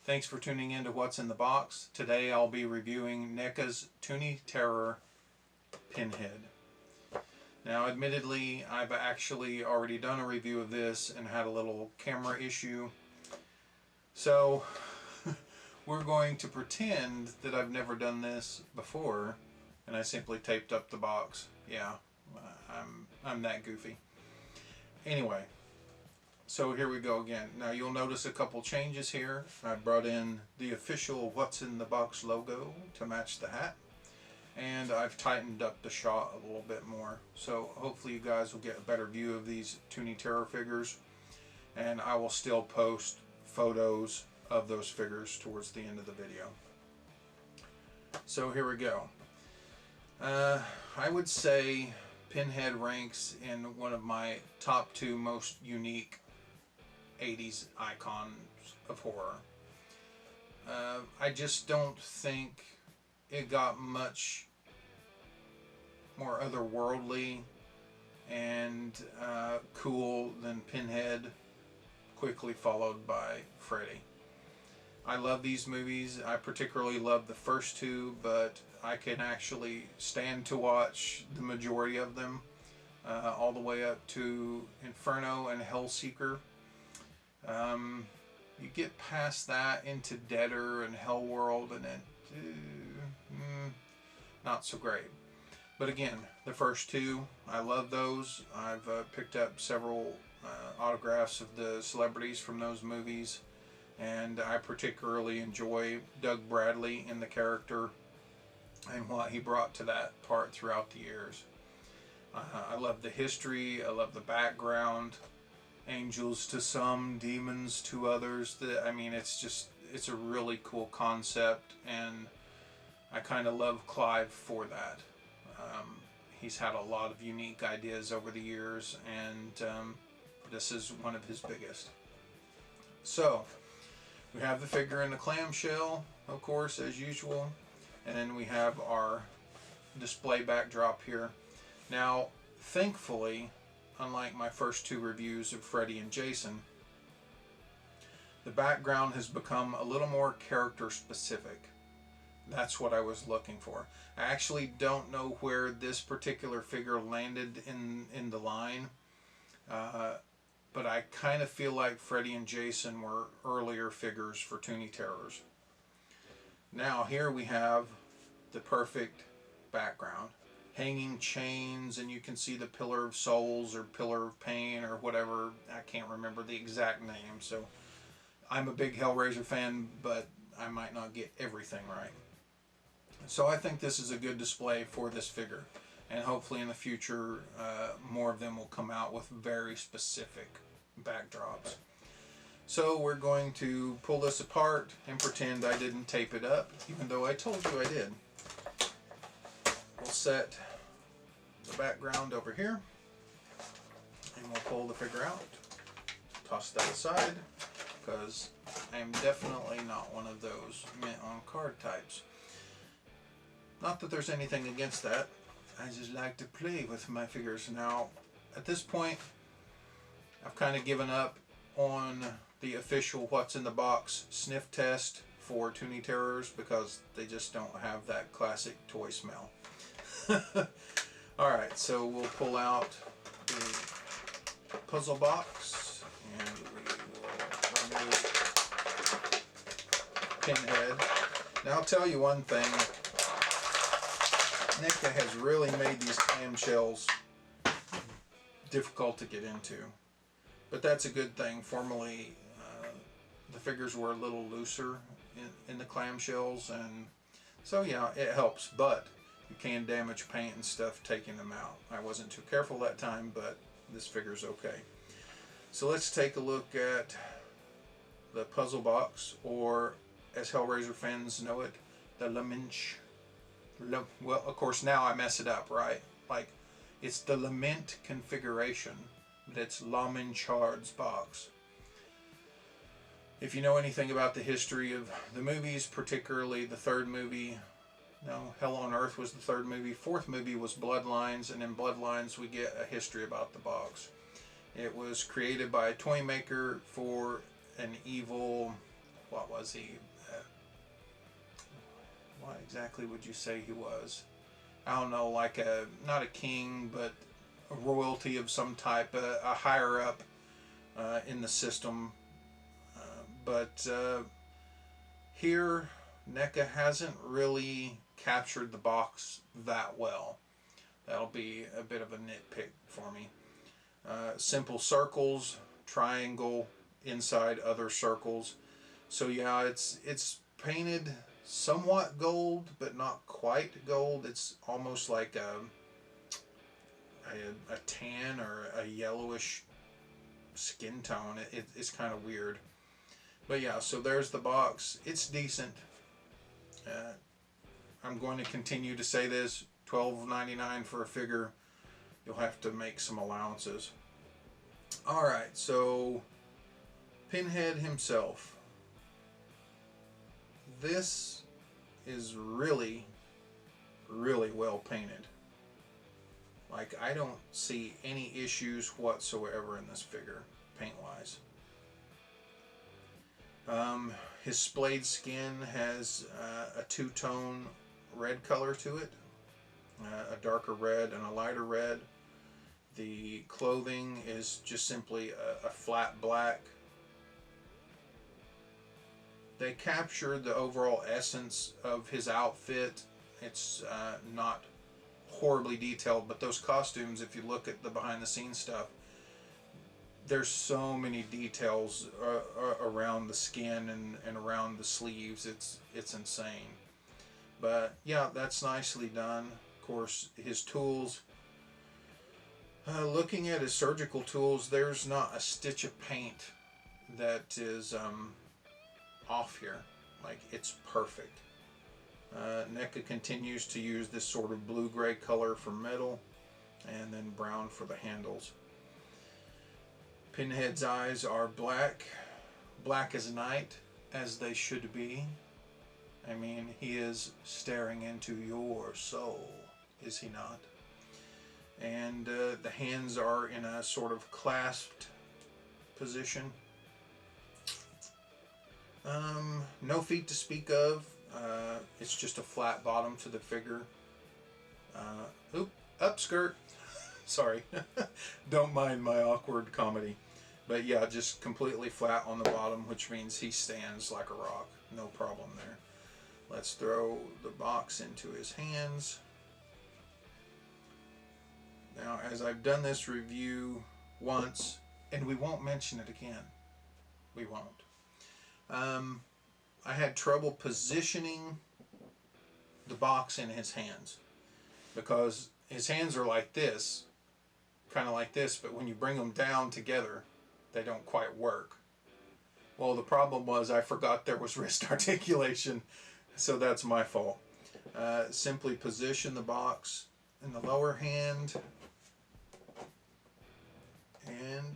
Thanks for tuning in to What's in the Box. Today I'll be reviewing Neca's Toony Terror Pinhead. Now admittedly, I've actually already done a review of this and had a little camera issue. So we're going to pretend that I've never done this before and I simply taped up the box. Yeah, I'm that goofy. Anyway. So here we go again. Now you'll notice a couple changes here. I brought in the official What's in the Box logo to match the hat. And I've tightened up the shot a little bit more. So hopefully you guys will get a better view of these Toony Terror figures. And I will still post photos of those figures towards the end of the video. So here we go. I would say Pinhead ranks in one of my top 2 most unique 80s icons of horror. I just don't think it got much more otherworldly and cool than Pinhead, quickly followed by Freddy. I love these movies. I particularly love the first 2, but I can actually stand to watch the majority of them, all the way up to Inferno and Hellseeker. You get past that into Deader and Hellworld and then not so great. But again, the first 2, I love those. I've picked up several autographs of the celebrities from those movies, and I particularly enjoy Doug Bradley in the character and what he brought to that part throughout the years. I love the history, I love the background. Angels to some, demons to others. I mean, it's a really cool concept, and I kind of love Clive for that. He's had a lot of unique ideas over the years, and this is one of his biggest. So, we have the figure in the clamshell, of course, as usual, and then we have our display backdrop here. Now, thankfully, unlike my first 2 reviews of Freddy and Jason, the background has become a little more character specific. That's what I was looking for. I actually don't know where this particular figure landed in the line, but I kind of feel like Freddy and Jason were earlier figures for Toony Terrors. Now here we have the perfect background. Hanging chains, and you can see the Pillar of Souls or Pillar of Pain or whatever. I can't remember the exact name, so I'm a big Hellraiser fan, but I might not get everything right. So I think this is a good display for this figure, and hopefully in the future more of them will come out with very specific backdrops. So we're going to pull this apart and pretend I didn't tape it up, even though I told you I did. We'll set the background over here, and we'll pull the figure out. Toss that aside, because I am definitely not one of those mint on card types. Not that there's anything against that. I just like to play with my figures. Now, at this point, I've kind of given up on the official What's in the Box sniff test for Toony Terrors because they just don't have that classic toy smell. Alright, so we'll pull out the puzzle box and we will remove Pinhead. Now I'll tell you one thing, Neca has really made these clamshells difficult to get into, but that's a good thing. Formerly the figures were a little looser in the clamshells, and so yeah, it helps, but you can damage paint and stuff taking them out. I wasn't too careful that time, but this figure's okay. So let's take a look at the puzzle box, or as Hellraiser fans know it, the Lament. Well, of course now I mess it up, right? Like, it's the Lament configuration, but it's Lamenchard's box. If you know anything about the history of the movies, particularly the 3rd movie, no, Hell on Earth was the 3rd movie. 4th movie was Bloodlines, and in Bloodlines we get a history about the box. It was created by a toy maker for an evil what was he? What exactly would you say he was? I don't know, like not a king, but a royalty of some type, a higher up in the system. But here, Neca hasn't really captured the box that well. That'll be a bit of a nitpick for me. Simple circles, triangle inside other circles. So yeah, it's painted somewhat gold, but not quite gold. It's almost like a tan or a yellowish skin tone. It's kind of weird. But yeah, so there's the box. It's decent. I'm going to continue to say this. $12.99 for a figure. You'll have to make some allowances. Alright, so Pinhead himself. This is really, really well painted. Like, I don't see any issues whatsoever in this figure, paint-wise. His splayed skin has a two-tone red color to it. A darker red and a lighter red. The clothing is just simply a flat black. They captured the overall essence of his outfit. It's not horribly detailed, but those costumes, if you look at the behind the scenes stuff, there's so many details around the skin and around the sleeves. It's insane. But yeah, that's nicely done. Of course, his tools. Looking at his surgical tools, there's not a stitch of paint that is off here. Like, it's perfect. Neca continues to use this sort of blue-gray color for metal, and then brown for the handles. Pinhead's eyes are black as night, as they should be. I mean, he is staring into your soul, is he not? And the hands are in a sort of clasped position. No feet to speak of. It's just a flat bottom to the figure. Up skirt. Sorry. Don't mind my awkward comedy. But yeah, just completely flat on the bottom, which means he stands like a rock. No problem there. Let's throw the box into his hands. Now, as I've done this review once, and we won't mention it again. We won't. I had trouble positioning the box in his hands because his hands are like this, kind of like this, but when you bring them down together, they don't quite work. Well, the problem was I forgot there was wrist articulation, so that's my fault. Simply position the box in the lower hand and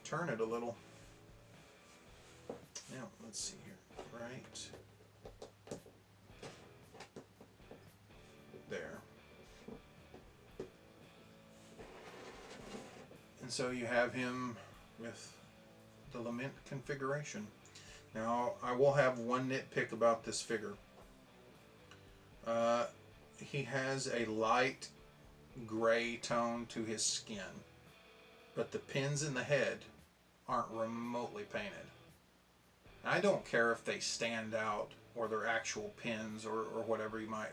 turn it a little. Now, let's see here. Right there. And so you have him with the lament configuration. Now, I will have one nitpick about this figure. He has a light gray tone to his skin, but the pins in the head aren't remotely painted. I don't care if they stand out or they're actual pins or whatever you might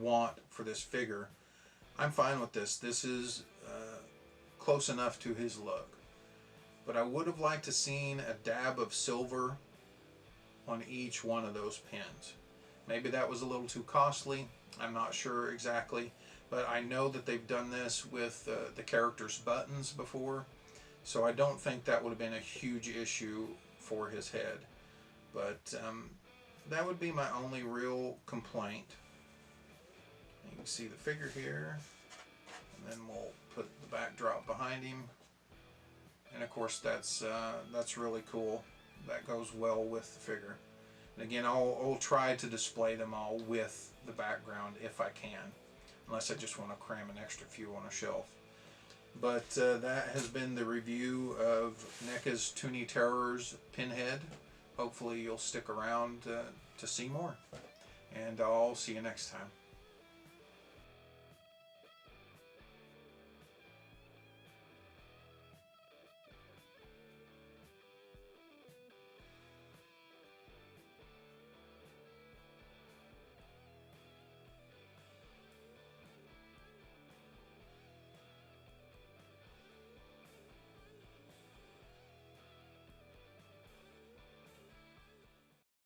want for this figure. I'm fine with this. This is close enough to his look. But I would have liked to seen a dab of silver on each one of those pins. Maybe that was a little too costly. I'm not sure exactly. But I know that they've done this with the character's buttons before. So I don't think that would have been a huge issue for his head. But that would be my only real complaint. You can see the figure here. And then we'll put the backdrop behind him. And of course that's really cool. That goes well with the figure. And again, I'll try to display them all with the background if I can. Unless I just want to cram an extra few on a shelf. But that has been the review of NECA's Toony Terrors Pinhead hopefully you'll stick around to see more. And I'll see you next time.